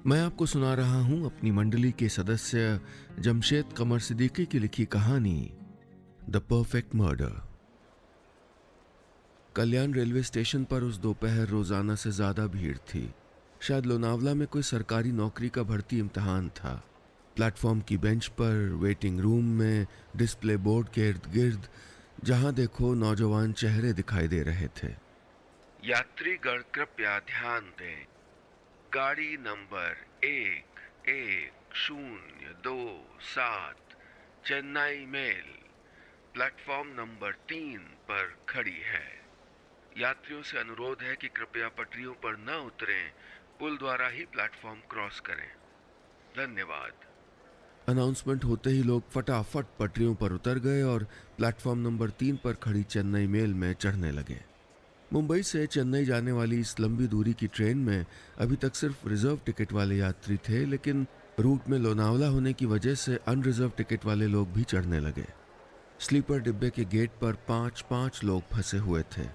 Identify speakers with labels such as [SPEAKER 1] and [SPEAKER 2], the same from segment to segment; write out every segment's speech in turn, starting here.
[SPEAKER 1] मैं आपको सुना रहा हूं अपनी मंडली के सदस्य जमशेद कमर सिद्दीकी की लिखी कहानी the perfect murder. Kalyan railway station पर उस दोपहर रोजाना से ज्यादा भीड़ थी। शायद लोनावला में कोई सरकारी नौकरी का भर्ती इम्तिहान था। प्लेटफॉर्म की बेंच पर, वेटिंग रूम में, डिस्प्ले बोर्ड के इर्द गिर्द जहां देखो नौजवान चेहरे दिखाई दे रहे थे। यात्रीगण कृपया ध्यान दें। गाड़ी number 1107 Chennai mail platform number 3 पर खड़ी है। यात्रियों से अनुरोध है कि कृपया पटरियों पर न उतरें, पुल द्वारा ही प्लेटफॉर्म क्रॉस करें। धन्यवाद। अनाउंसमेंट होते ही लोग फटाफट पटरियों पर उतर गए और प्लेटफॉर्म नंबर 3 पर खड़ी चेन्नई मेल में चढ़ने लगे। मुंबई से चेन्नई जाने वाली इस लंबी दूरी की ट्रेन में अभी तक सिर्फ रिजर्व टिकट वाले यात्री थे, लेकिन रूट में लोनावला होने की वजह से अनरिजर्व टिकट वाले लोग भी चढ़ने लगे। स्लीपर डिब्बे के गेट पर 5-5 लोग फंसे हुए थे।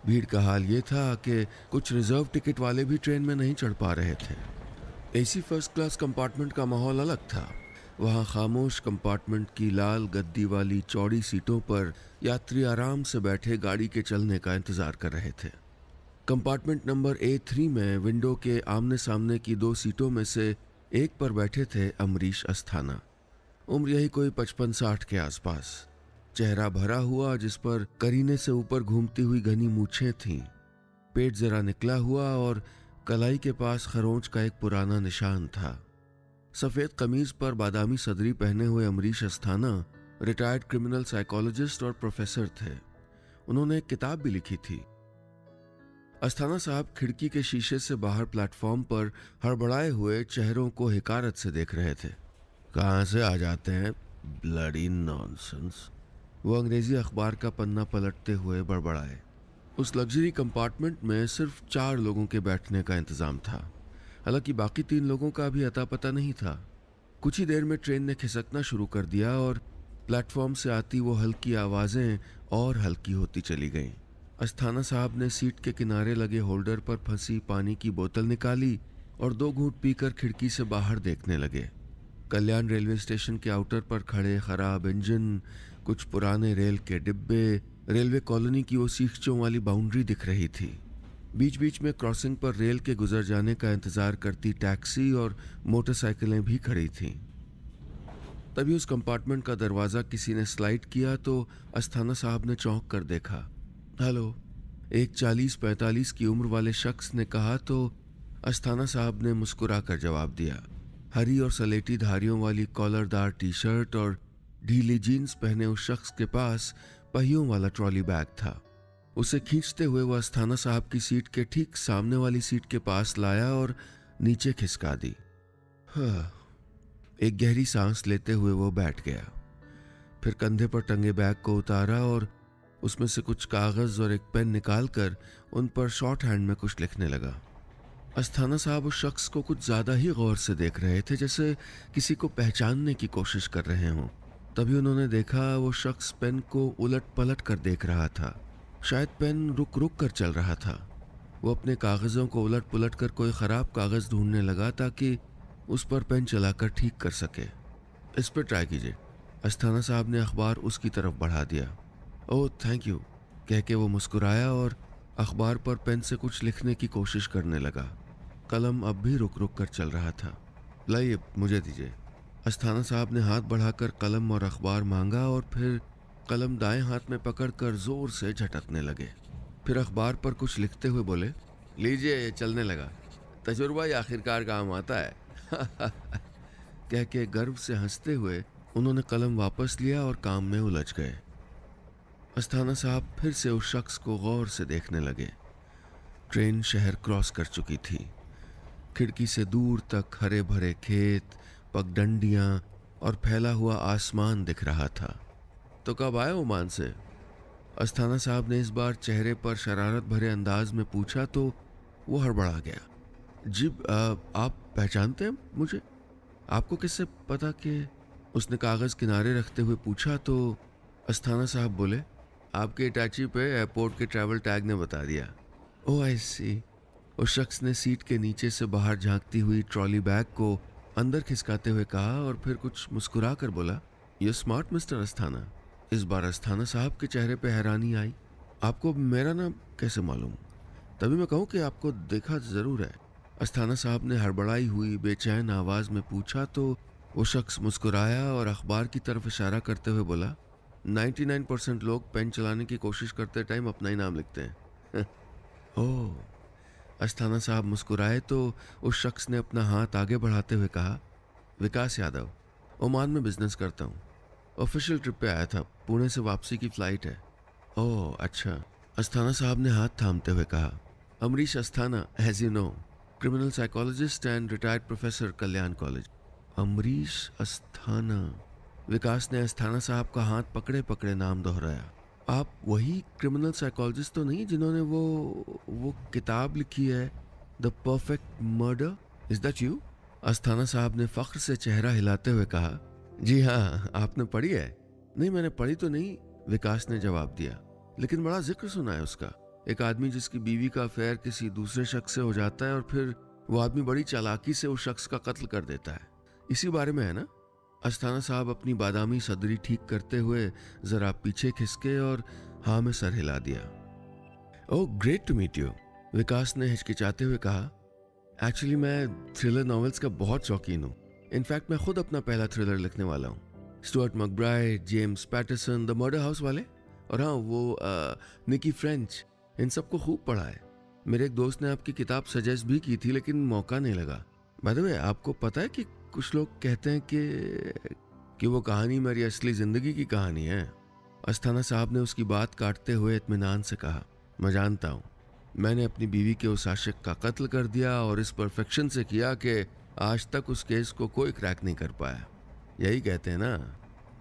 [SPEAKER 1] भीड़ का हाल ये था कि कुछ रिजर्व टिकट वाले भी ट्रेन में नहीं चढ़ पा रहे थे। एसी फर्स्ट क्लास कंपार्टमेंट का माहौल अलग था। वहां खामोश कंपार्टमेंट की लाल गद्दी वाली चौड़ी सीटों पर यात्री आराम से बैठे गाड़ी के चलने का इंतजार कर रहे थे। कंपार्टमेंट नंबर A3 में विंडो के आमने सामने की 2 सीटों में से एक पर बैठे थे अमरीश अस्थाना। उम्र यही कोई 55-60 के आसपास। चेहरा भरा हुआ, जिस पर करीने से ऊपर घूमती हुई घनी मूछें थीं। पेट जरा निकला हुआ और कलाई के पास खरोंच का एक पुराना निशान था। सफेद कमीज पर बादामी सदरी पहने हुए Amrish Asthana retired criminal psychologist और प्रोफेसर थे। उन्होंने एक किताब भी लिखी थी। अस्थाना साहब खिड़की के शीशे से बाहर प्लेटफॉर्म पर हड़बड़ाए हुए चेहरों को हिकारत से देख रहे थे। कहाँ से आ जाते हैं, ब्लडी नॉनसेंस। वो अंग्रेजी अखबार का पन्ना पलटते हुए बड़बड़ाए। उस लग्जरी कंपार्टमेंट में सिर्फ 4 लोगों के बैठने का इंतजाम था। हालांकि बाकी 3 लोगों का भी अता पता नहीं था। कुछ ही देर में ट्रेन ने खिसकना शुरू कर दिया और प्लेटफॉर्म से आती वो हल्की आवाजें और हल्की होती चली गईं। अस्थाना साहब ने सीट के किनारे लगे होल्डर पर फंसी पानी की बोतल निकाली और 2 घूंट पीकर खिड़की से बाहर देखने लगे। कल्याण रेलवे स्टेशन के आउटर पर खड़े खराब इंजन, कुछ पुराने रेल के डिब्बे, रेलवे कॉलोनी की वो सीखचों वाली बाउंड्री दिख रही थी। बीच बीच में क्रॉसिंग पर रेल के गुजर जाने का इंतजार करती टैक्सी और मोटरसाइकिलें भी खड़ी थीं। तभी उस कंपार्टमेंट का दरवाजा किसी ने स्लाइड किया तो अस्थाना साहब ने चौंक कर देखा। हेलो, एक 40-45 की उम्र वाले शख्स ने कहा तो अस्थाना साहब ने मुस्कुराकर जवाब दिया। हरी और सलेटी धारियों वाली कॉलरदार टी शर्ट और ढीली जीन्स पहने उस शख्स के पास पहियों वाला ट्रॉली बैग था। उसे खींचते हुए वह अस्थाना साहब की सीट के ठीक सामने वाली सीट के पास लाया और नीचे खिसका दी। हाँ। एक गहरी सांस लेते हुए वो बैठ गया। फिर कंधे पर टंगे बैग को उतारा और उसमें से कुछ कागज और एक पेन निकालकर उन पर शॉर्ट हैंड में कुछ लिखने लगा। अस्थाना साहब उस शख्स को कुछ ज्यादा ही गौर से देख रहे थे, जैसे किसी को पहचानने की कोशिश कर रहे हों। तभी उन्होंने देखा वो शख्स पेन को उलट पलट कर देख रहा था। शायद पेन रुक रुक कर चल रहा था। वो अपने कागजों को उलट पुलट कर कोई खराब कागज ढूंढने लगा ताकि उस पर पेन चलाकर ठीक कर सके। इस पर ट्राई कीजिए। अस्थाना साहब ने अखबार उसकी तरफ बढ़ा दिया। ओह थैंक यू, कह के वो मुस्कुराया और अखबार पर पेन से कुछ लिखने की कोशिश करने लगा। कलम अब भी रुक रुक कर चल रहा था। लाइए, मुझे दीजिए। अस्थाना साहब ने हाथ बढ़ाकर कलम और अखबार मांगा और फिर कलम दाएं हाथ में पकड़कर जोर से झटकने लगे। फिर अखबार पर कुछ लिखते हुए बोले, लीजिए, ये चलने लगा। तजुर्बा ही आखिरकार काम आता है। कह के गर्व से हंसते हुए उन्होंने कलम वापस लिया और काम में उलझ गए। अस्थाना साहब फिर से उस शख्स को गौर से देखने लगे। ट्रेन शहर क्रॉस कर चुकी थी। खिड़की से दूर तक हरे भरे खेत, पगडंडियां और फैला हुआ आसमान दिख रहा था। तो कब आए ओमान से? अस्थाना साहब ने इस बार चेहरे पर शरारत भरे अंदाज में पूछा तो वो हड़बड़ा गया। जी, आप पहचानते हैं मुझे? आपको किससे पता कि? उसने कागज किनारे रखते हुए पूछा तो अस्थाना साहब बोले, आपके अटैची पे एयरपोर्ट के ट्रैवल टैग ने बता दिया। ओह आई सी। उस शख्स ने सीट के नीचे से बाहर झांकती हुई ट्रॉली बैग को अंदर खिसकाते हुए कहा और फिर कुछ मुस्कुरा कर बोला, यू स्मार्ट मिस्टर अस्थाना। इस बार अस्थाना साहब के चेहरे पे हैरानी आई। आपको मेरा नाम कैसे मालूम? तभी मैं कहूँ कि आपको देखा जरूर है। अस्थाना साहब ने हड़बड़ाई हुई बेचैन आवाज में पूछा तो वो शख्स मुस्कुराया और अखबार की तरफ इशारा करते हुए बोला, 99% लोग पेन चलाने की कोशिश करते टाइम अपना ही नाम लिखते हैं। ओह। अस्थाना साहब मुस्कुराए तो उस शख्स ने अपना हाथ आगे बढ़ाते हुए कहा, विकास यादव, ओमान में बिजनेस करता हूँ। ऑफिशियल ट्रिप पे आया था, पुणे से वापसी की फ्लाइट है। ओह अच्छा। अस्थाना साहब ने हाथ थामते हुए कहा, Amrish Asthana, as you know, criminal psychologist and retired professor, Kalyan college. Amrish Asthana. Vikas ने अस्थाना साहब का हाथ पकड़े पकड़े नाम दोहराया। आप वही क्रिमिनल साइकोलॉजिस्ट तो नहीं जिन्होंने वो किताब लिखी है, the perfect murder? Is that you? Asthana साहब ने फख्र से चेहरा हिलाते हुए कहा, जी हाँ। आपने पढ़ी है? नहीं, मैंने पढ़ी तो नहीं, विकास ने जवाब दिया, लेकिन बड़ा जिक्र सुना है उसका। एक आदमी जिसकी बीवी का अफेयर किसी दूसरे शख्स से हो जाता है और फिर वो आदमी बड़ी चालाकी से उस शख्स का कत्ल कर देता है। इसी बारे में है ना? अस्थाना साहब अपनी बादामी सदरी ठीक करते हुए जरा पीछे खिसके और हाँ में सर हिला दिया। Oh great to meet you, Vikas ने हिचकिचाते हुए कहा। एक्चुअली मैं थ्रिलर नॉवेल्स का बहुत शौकीन हूँ। इनफैक्ट मैं खुद अपना पहला थ्रिलर लिखने वाला हूँ। Stuart McBride, James Patterson, the murder house वाले, और हाँ वो निकी फ्रेंच, इन सबको खूब पढ़ा है। मेरे एक दोस्त ने आपकी किताब सजेस्ट भी की थी लेकिन मौका नहीं लगा। बाय द वे, आपको पता है कि कुछ लोग कहते हैं कि वो कहानी मेरी असली जिंदगी की कहानी है। अस्थाना साहब ने उसकी बात काटते हुए इत्मीनान से कहा, मैं जानता हूँ, मैंने अपनी बीवी के उस आशिक का कत्ल कर दिया और इस परफेक्शन से किया कि आज तक उस केस को कोई क्रैक नहीं कर पाया। यही कहते हैं ना?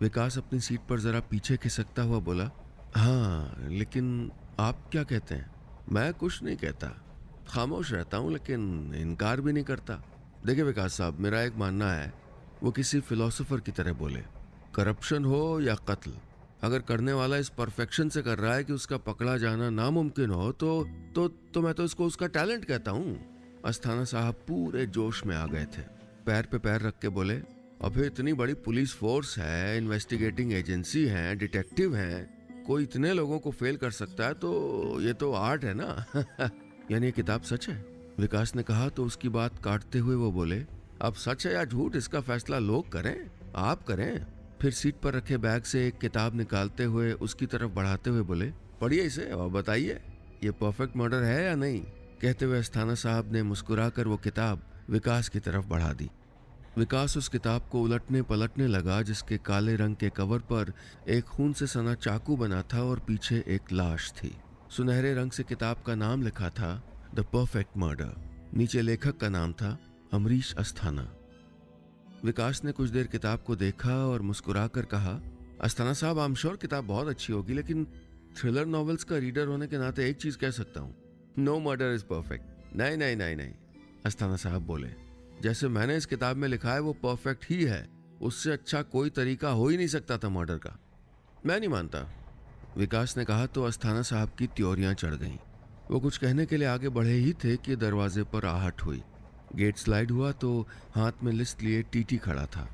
[SPEAKER 1] विकास अपनी सीट पर जरा पीछे खिसकता हुआ बोला, हाँ लेकिन आप क्या कहते हैं? मैं कुछ नहीं कहता, खामोश रहता हूँ, लेकिन इनकार भी नहीं करता। देखिए विकास साहब, मेरा एक मानना है, वो किसी फिलोसोफर की तरह बोले, करप्शन हो या कत्ल, अगर करने वाला इस परफेक्शन से कर रहा है कि उसका पकड़ा जाना नामुमकिन हो तो मैं तो इसको उसका टैलेंट कहता हूँ। अस्थाना साहब पूरे जोश में आ गए थे। पैर पे पैर रख के बोले, अबे इतनी बड़ी पुलिस फोर्स है, इन्वेस्टिगेटिंग एजेंसी है, डिटेक्टिव हैं, कोई इतने लोगों को फेल कर सकता है तो ये तो आर्ट है ना। यानी ये किताब सच है? विकास ने कहा तो उसकी बात काटते हुए वो बोले, अब सच है या झूठ इसका फैसला लोग करें, आप करें। फिर सीट पर रखे बैग से एक किताब निकालते हुए उसकी तरफ बढ़ाते हुए बोले, पढ़िए इसे और बताइए ये परफेक्ट मर्डर है या नहीं। कहते हुए अस्थाना साहब ने मुस्कुराकर वो किताब विकास की तरफ बढ़ा दी। विकास उस किताब को उलटने पलटने लगा जिसके काले रंग के कवर पर एक खून से सना चाकू बना था और पीछे एक लाश थी। सुनहरे रंग से किताब का नाम लिखा था, द परफेक्ट मर्डर। नीचे लेखक का नाम था अमरीश अस्थाना। विकास ने कुछ देर किताब को देखा और मुस्कुराकर कहा, अस्थाना साहब, आई एम श्योर किताब बहुत अच्छी होगी, लेकिन थ्रिलर नॉवेल्स का रीडर होने के नाते एक चीज कह सकता हूँ, नो मर्डर इज परफेक्ट। नहीं नहीं नहीं नहीं, अस्थाना साहब बोले, जैसे मैंने इस किताब में लिखा है वो परफेक्ट ही है, उससे अच्छा कोई तरीका हो ही नहीं सकता था मर्डर का। मैं नहीं मानता, विकास ने कहा तो अस्थाना साहब की त्योरियां चढ़ गईं। वो कुछ कहने के लिए आगे बढ़े ही थे कि दरवाजे पर आहट हुई। गेट स्लाइड हुआ तो हाथ में लिस्ट लिए टीटी खड़ा था।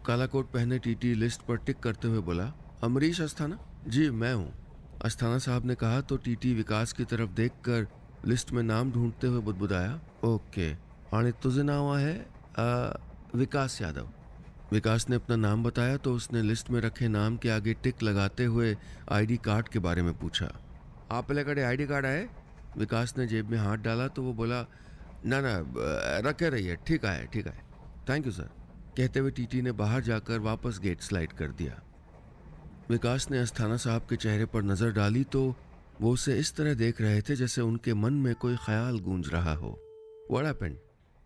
[SPEAKER 1] काला कोट पहने टीटी लिस्ट पर टिक करते हुए बोला, अमरीश अस्थाना? जी मैं हूँ, अस्थाना साहब ने कहा तो टीटी विकास की तरफ देखकर लिस्ट में नाम ढूंढते हुए बुदबुदाया, ओके, आणि तुझे नाव आहे विकास यादव। विकास ने अपना नाम बताया तो उसने लिस्ट में रखे नाम के आगे टिक लगाते हुए आईडी कार्ड के बारे में पूछा। आपल्याकडे आईडी कार्ड है? विकास ने जेब में हाथ डाला तो वो बोला, ना ना रखे रहिए, ठीक है ठीक है, थैंक यू सर। कहते हुए टीटी ने बाहर जाकर वापस गेट स्लाइड कर दिया। विकास ने अस्थाना साहब के चेहरे पर नजर डाली तो वो उसे इस तरह देख रहे थे जैसे उनके मन में कोई ख्याल गूंज रहा हो। What happened?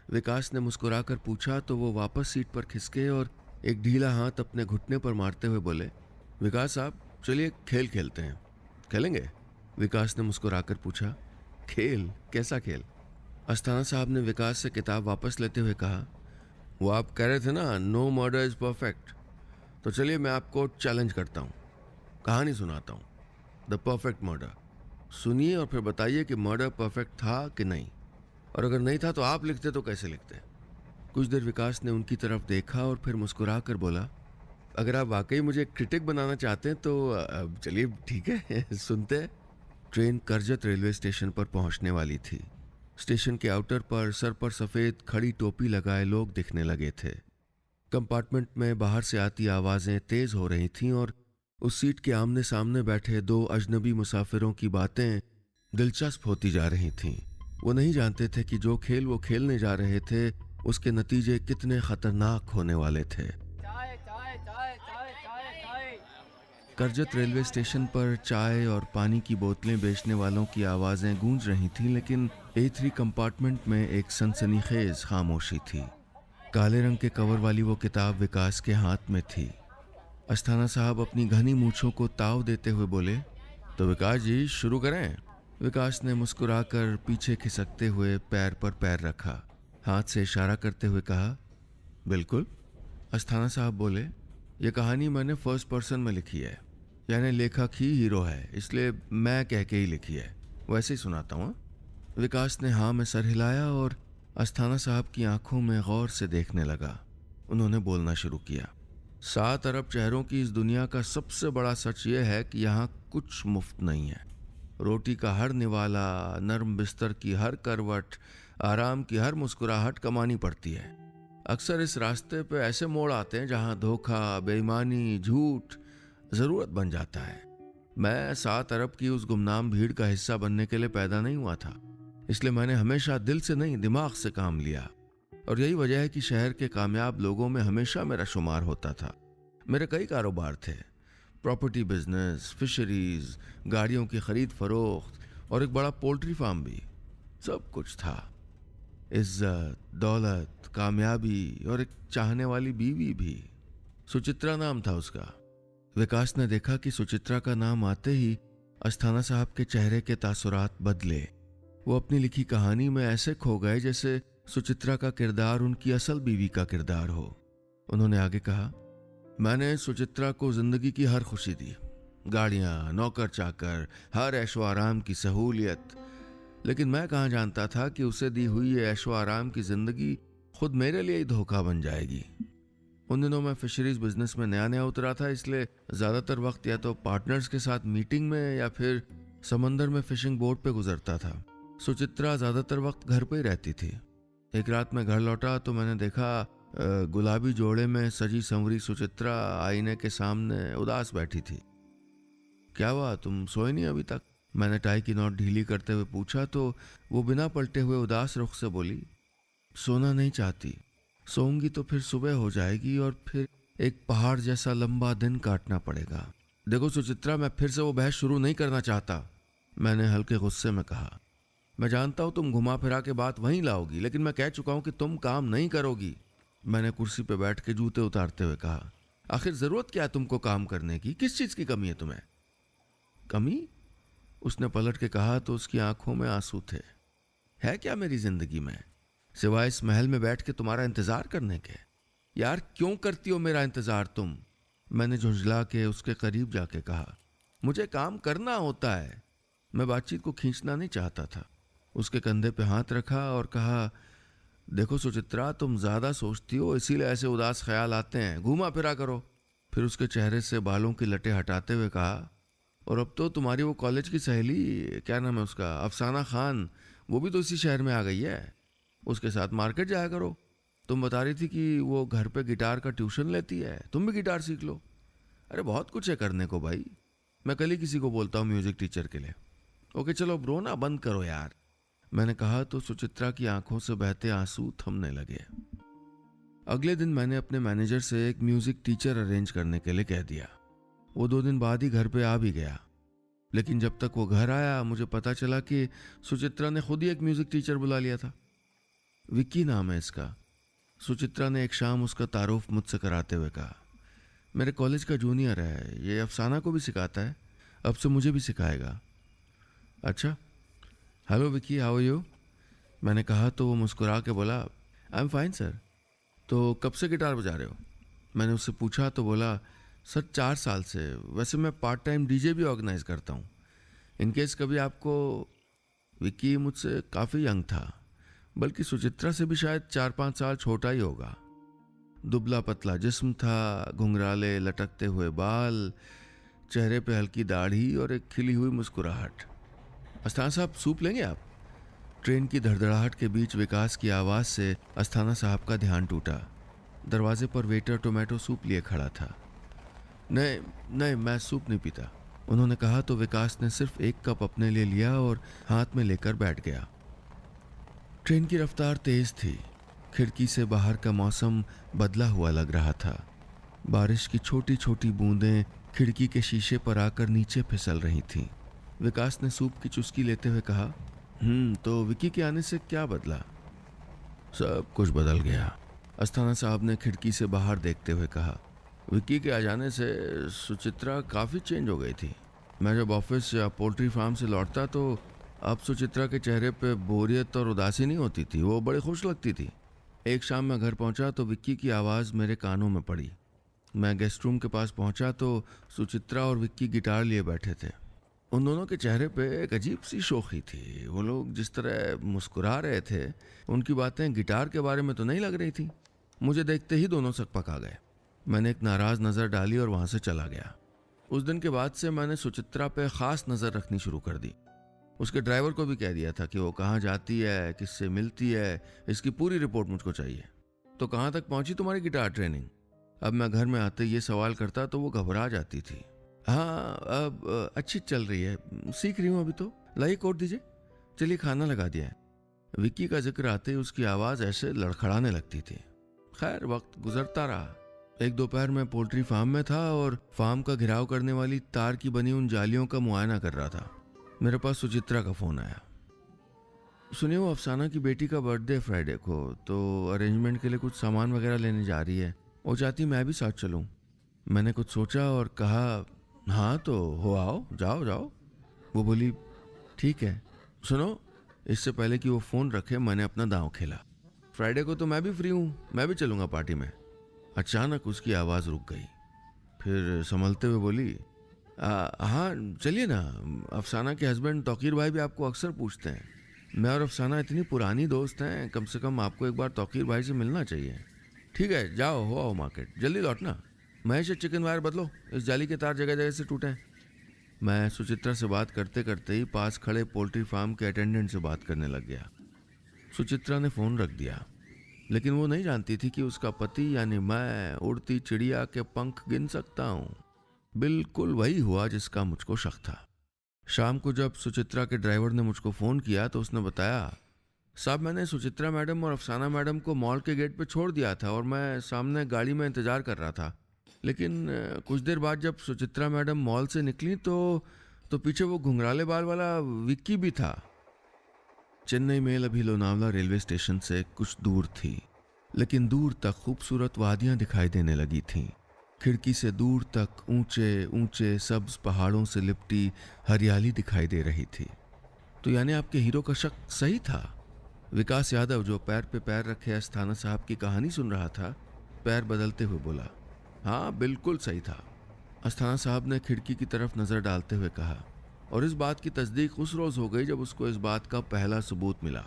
[SPEAKER 1] विकास ने मुस्कुराकर पूछा तो वो वापस सीट पर खिसके और एक ढीला हाथ अपने घुटने पर मारते हुए बोले, विकास साहब, चलिए खेल खेलते हैं। खेलेंगे? विकास ने मुस्कुराकर पूछा। खेल? कैसा खेल? अस्थाना साहब ने विकास से किताब वापस लेते हुए कहा, वो आप कह रहे थे ना, नो मर्डर इज परफेक्ट, तो चलिए मैं आपको चैलेंज करता हूँ, कहानी सुनाता हूँ, द परफेक्ट मर्डर। सुनिए और फिर बताइए कि मर्डर परफेक्ट था कि नहीं। और अगर नहीं था तो आप लिखते तो कैसे लिखते? कुछ देर विकास ने उनकी तरफ देखा और फिर मुस्कुरा कर बोला, अगर आप वाकई मुझे क्रिटिक बनाना चाहते हैं तो चलिए ठीक है सुनते हैं। ट्रेन करजत रेलवे स्टेशन पर पहुंचने वाली थी। स्टेशन के आउटर पर सर पर सफ़ेद खड़ी टोपी लगाए लोग दिखने लगे थे। कंपार्टमेंट में बाहर से आती आवाज़ें तेज़ हो रही थीं और उस सीट के आमने सामने बैठे दो अजनबी मुसाफिरों की बातें दिलचस्प होती जा रही थीं। वो नहीं जानते थे कि जो खेल वो खेलने जा रहे थे उसके नतीजे कितने खतरनाक होने वाले थे। करजत रेलवे स्टेशन पर चाय और पानी की बोतलें बेचने वालों की आवाज़ें गूंज रही थीं, लेकिन A3 कंपार्टमेंट में एक सनसनीखेज खामोशी थी। काले रंग के कवर वाली वो किताब विकास के हाथ में थी। अस्थाना साहब अपनी घनी मूंछों को ताव देते हुए बोले, तो विकास जी शुरू करें। विकास ने मुस्कुराकर पीछे खिसकते हुए पैर पर पैर रखा, हाथ से इशारा करते हुए कहा, बिल्कुल। अस्थाना साहब बोले, ये कहानी मैंने फर्स्ट पर्सन में लिखी है, यानी लेखक ही हीरो है, इसलिए मैं कह के ही लिखी है, वैसे ही सुनाता हूँ। विकास ने हाँ में सर हिलाया और अस्थाना साहब की आंखों में गौर से देखने लगा। उन्होंने बोलना शुरू किया, 7 अरब चेहरों की इस दुनिया का सबसे बड़ा सच ये है कि यहाँ कुछ मुफ्त नहीं है। रोटी का हर निवाला, नर्म बिस्तर की हर करवट, आराम की हर मुस्कुराहट कमानी पड़ती है। अक्सर इस रास्ते पे ऐसे मोड़ आते हैं जहाँ धोखा, बेईमानी, झूठ ज़रूरत बन जाता है। मैं 7 अरब की उस गुमनाम भीड़ का हिस्सा बनने के लिए पैदा नहीं हुआ था, इसलिए मैंने हमेशा दिल से नहीं दिमाग से काम लिया। और यही वजह है कि शहर के कामयाब लोगों में हमेशा मेरा शुमार होता था। मेरे कई कारोबार थे, प्रॉपर्टी बिजनेस, फिशरीज, गाड़ियों की खरीद फरोख्त और एक बड़ा पोल्ट्री फार्म भी। सब कुछ था, इज्जत, दौलत, कामयाबी और एक चाहने वाली बीवी भी। सुचित्रा नाम था उसका। विकास ने देखा कि सुचित्रा का नाम आते ही अस्थाना साहब के चेहरे के तासुरात बदले। वो अपनी लिखी कहानी में ऐसे खो गए जैसे सुचित्रा का किरदार उनकी असल बीवी का किरदार हो। उन्होंने आगे कहा, मैंने सुचित्रा को जिंदगी की हर खुशी दी, गाड़ियां, नौकर चाकर, हर ऐशो आराम की सहूलियत। लेकिन मैं कहाँ जानता था कि उसे दी हुई ये ऐशो आराम की जिंदगी खुद मेरे लिए ही धोखा बन जाएगी। उन दिनों मैं फिशरीज बिजनेस में नया नया उतरा था, इसलिए ज़्यादातर वक्त या तो पार्टनर्स के साथ मीटिंग में या फिर समंदर में फिशिंग बोट पे गुजरता था। सुचित्रा ज़्यादातर वक्त घर पे ही रहती थी। एक रात मैं घर लौटा तो मैंने देखा गुलाबी जोड़े में सजी संवरी सुचित्रा आईने के सामने उदास बैठी थी। क्या हुआ, तुम सोए नहीं अभी तक? मैंने टाई की नोट ढीली करते हुए पूछा तो वो बिना पलटे हुए उदास रुख से बोली, सोना नहीं चाहती, सोऊंगी तो फिर सुबह हो जाएगी और फिर एक पहाड़ जैसा लंबा दिन काटना पड़ेगा। देखो सुचित्रा, मैं फिर से वो बहस शुरू नहीं करना चाहता, मैंने हल्के गुस्से में कहा। मैं जानता हूँ तुम घुमा फिरा के बात वहीं लाओगी, लेकिन मैं कह चुका हूँ कि तुम काम नहीं करोगी, मैंने कुर्सी पे बैठ के जूते उतारते हुए कहा। आखिर जरूरत क्या है तुमको काम करने की? किस चीज की कमी है तुम्हें? कमी? उसने पलट के कहा तो उसकी आंखों में आंसू थे। है क्या मेरी जिंदगी में सिवाय इस महल में बैठ के तुम्हारा इंतजार करने के? यार क्यों करती हो मेरा इंतजार तुम? मैंने झुंझला के उसके करीब जाके कहा। मुझे काम करना होता है। मैं बातचीत को खींचना नहीं चाहता था। उसके कंधे पे हाथ रखा और कहा, देखो सुचित्रा, तुम ज्यादा सोचती हो इसीलिए ऐसे उदास ख्याल आते हैं, घूमा फिरा करो। फिर उसके चेहरे से बालों की लटें हटाते हुए कहा, और अब तो तुम्हारी वो कॉलेज की सहेली, क्या नाम है उसका, अफसाना खान, वो भी तो इसी शहर में आ गई है। उसके साथ मार्केट जाया करो। तुम बता रही थी कि वो घर पे गिटार का ट्यूशन लेती है, तुम भी गिटार सीख लो। अरे बहुत कुछ है करने को भाई। मैं कल ही किसी को बोलता हूँ म्यूजिक टीचर के लिए। ओके चलो ब्रो, ना बंद करो यार, मैंने कहा तो सुचित्रा की आंखों से बहते आंसू थमने लगे। अगले दिन मैंने अपने मैनेजर से एक म्यूजिक टीचर अरेंज करने के लिए कह दिया। वो 2 दिन बाद ही घर पे आ भी गया। लेकिन जब तक वो घर आया मुझे पता चला कि सुचित्रा ने खुद ही एक म्यूजिक टीचर बुला लिया था। विक्की नाम है इसका। सुचित्रा ने एक शाम उसका तारुफ मुझसे कराते हुए कहा, मेरे कॉलेज का जूनियर है, ये अफसाना को भी सिखाता है, अब से मुझे भी सिखाएगा। अच्छा, hello Vicky, how are you? मैंने कहा तो वो मुस्कुरा के बोला, आई एम फाइन सर। तो कब से गिटार बजा रहे हो? मैंने उससे पूछा तो बोला, सर 4 साल से। वैसे मैं पार्ट टाइम डीजे भी ऑर्गेनाइज करता हूँ। इनकेस कभी आपको। विक्की मुझसे काफ़ी यंग था। बल्कि सुचित्रा से भी शायद 4-5 साल छोटा ही होगा। दुबला पतला जिस्म था, घुंघराले लटकते हुए बाल, चेहरे पे हल्की दाढ़ी और एक खिली हुई मुस्कुराहट। अस्थाना साहब, सूप लेंगे आप? ट्रेन की धड़धड़ाहट के बीच विकास की आवाज़ से अस्थाना साहब का ध्यान टूटा। दरवाजे पर वेटर टोमेटो सूप लिए खड़ा था। नहीं नहीं, मैं सूप नहीं पीता, उन्होंने कहा तो विकास ने सिर्फ एक कप अपने लिए लिया और हाथ में लेकर बैठ गया। ट्रेन की रफ्तार तेज थी। खिड़की से बाहर का मौसम बदला हुआ लग रहा था। बारिश की छोटी छोटी बूंदें खिड़की के शीशे पर आकर नीचे फिसल रही थीं। विकास ने सूप की चुस्की लेते हुए कहा, तो विकी के आने से क्या बदला? सब कुछ बदल गया, अस्थाना साहब ने खिड़की से बाहर देखते हुए कहा। विकी के आ जाने से सुचित्रा काफ़ी चेंज हो गई थी। मैं जब ऑफिस या पोल्ट्री फार्म से लौटता तो अब सुचित्रा के चेहरे पे बोरियत और उदासी नहीं होती थी, वो बड़ी खुश लगती थी। एक शाम मैं घर पहुंचा तो विक्की की आवाज़ मेरे कानों में पड़ी। मैं गेस्ट रूम के पास पहुंचा तो सुचित्रा और विक्की गिटार लिए बैठे थे। उन दोनों के चेहरे पे एक अजीब सी शोखी थी। वो लोग जिस तरह मुस्कुरा रहे थे, उनकी बातें गिटार के बारे में तो नहीं लग रही थी। मुझे देखते ही दोनों सकपक आ गए। मैंने एक नाराज़ नज़र डाली और वहाँ से चला गया। उस दिन के बाद से मैंने सुचित्रा पे ख़ास नज़र रखनी शुरू कर दी। उसके ड्राइवर को भी कह दिया था कि वो कहाँ जाती है, किससे मिलती है, इसकी पूरी रिपोर्ट मुझको चाहिए। तो कहाँ तक पहुँची तुम्हारी गिटार ट्रेनिंग? अब मैं घर में आते ये सवाल करता तो वो घबरा जाती थी। हाँ, अब अच्छी चल रही है, सीख रही हूँ अभी तो। लाइए कोट दीजिए, चलिए खाना लगा दिया है। विक्की का जिक्र आते ही उसकी आवाज़ ऐसे लड़खड़ाने लगती थी। खैर, वक्त गुजरता रहा। एक दोपहर में पोल्ट्री फार्म में था और फार्म का घेराव करने वाली तार की बनी उन जालियों का मुआयना कर रहा था। मेरे पास सुचित्रा का फ़ोन आया। सुनिए, वो अफसाना की बेटी का बर्थडे फ्राइडे को, तो अरेंजमेंट के लिए कुछ सामान वगैरह लेने जा रही है। वो चाहती मैं भी साथ चलूं। मैंने कुछ सोचा और कहा, हाँ तो हो आओ, जाओ जाओ। वो बोली, ठीक है। सुनो, इससे पहले कि वो फ़ोन रखे मैंने अपना दांव खेला। फ्राइडे को तो मैं भी फ्री हूँ, मैं भी चलूँगा पार्टी में। अचानक उसकी आवाज़ रुक गई, फिर संभलते हुए बोली, हाँ चलिए ना, अफसाना के हस्बैंड तौकीर भाई भी आपको अक्सर पूछते हैं। मैं और अफसाना इतनी पुरानी दोस्त हैं, कम से कम आपको एक बार तौकीर भाई से मिलना चाहिए। ठीक है, जाओ हो आओ मार्केट, जल्दी लौटना। महेश, चिकन वायर बदलो, इस जाली के तार जगह जगह से टूटे हैं। मैं सुचित्रा से बात करते करते ही पास खड़े पोल्ट्री फार्म के अटेंडेंट से बात करने लग गया। सुचित्रा ने फ़ोन रख दिया, लेकिन वो नहीं जानती थी कि उसका पति यानी मैं उड़ती चिड़िया के पंख गिन सकता हूँ। बिल्कुल वही हुआ जिसका मुझको शक था। शाम को जब सुचित्रा के ड्राइवर ने मुझको फ़ोन किया तो उसने बताया, साहब मैंने सुचित्रा मैडम और अफसाना मैडम को मॉल के गेट पे छोड़ दिया था और मैं सामने गाड़ी में इंतज़ार कर रहा था। लेकिन कुछ देर बाद जब सुचित्रा मैडम मॉल से निकली तो पीछे वो घुंघराले बाल वाला विक्की भी था। चेन्नई मेल अभी लोनावला रेलवे स्टेशन से कुछ दूर थी, लेकिन दूर तक खूबसूरत वादियाँ दिखाई देने लगी थीं। खिड़की से दूर तक ऊंचे ऊंचे सब्ज पहाड़ों से लिपटी हरियाली दिखाई दे रही थी। तो यानी आपके हीरो का शक सही था? विकास यादव, जो पैर पे पैर रखे अस्थाना साहब की कहानी सुन रहा था, पैर बदलते हुए बोला, हाँ बिल्कुल सही था। अस्थाना साहब ने खिड़की की तरफ नज़र डालते हुए कहा, और इस बात की तस्दीक उस रोज़ हो गई जब उसको इस बात का पहला सबूत मिला।